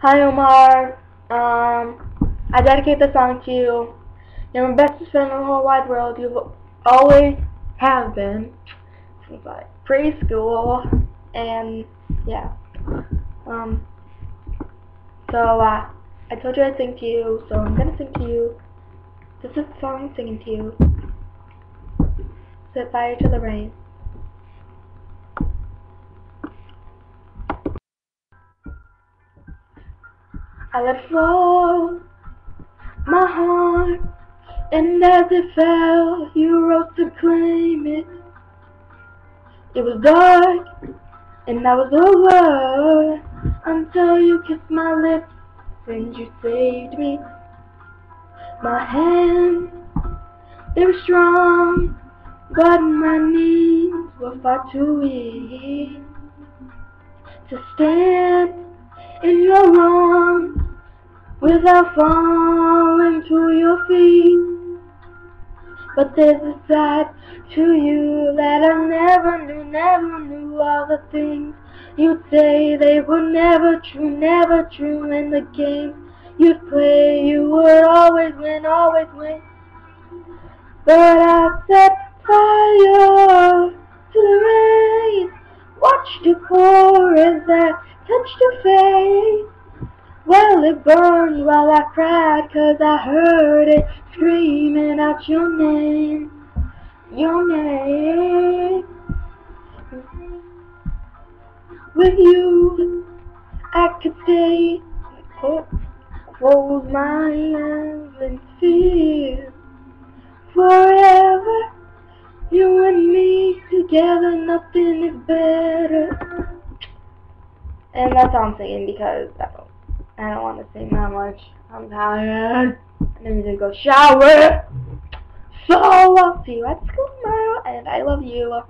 Hi Omar. I dedicate this song to you. You're my bestest friend in the whole wide world. You always have been since like preschool, and yeah. Um. I told you I'd sing to you, so I'm gonna sing to you. This is the song I'm singing to you. Set fire to the rain. I let fall my heart, and as it fell, you rose to claim it. It was dark, and I was over until you kissed my lips and you saved me. My hands, they were strong, but my knees were far too weak to stand in your arms without falling to your feet. But there's a side to you that I never knew all the things you'd say. They were never true, in the game you'd play, you would always win. But I set fire to the rain, watched it pour as I touched your face. Well, it burned while I cried, 'cause I heard it screaming out your name, your name. With you, I could stay, close my eyes and feel forever. You and me together, nothing is better. And that's all I'm singing because I don't want to sing that much. I'm tired. I need to go shower. So I'll see you at school tomorrow, and I love you.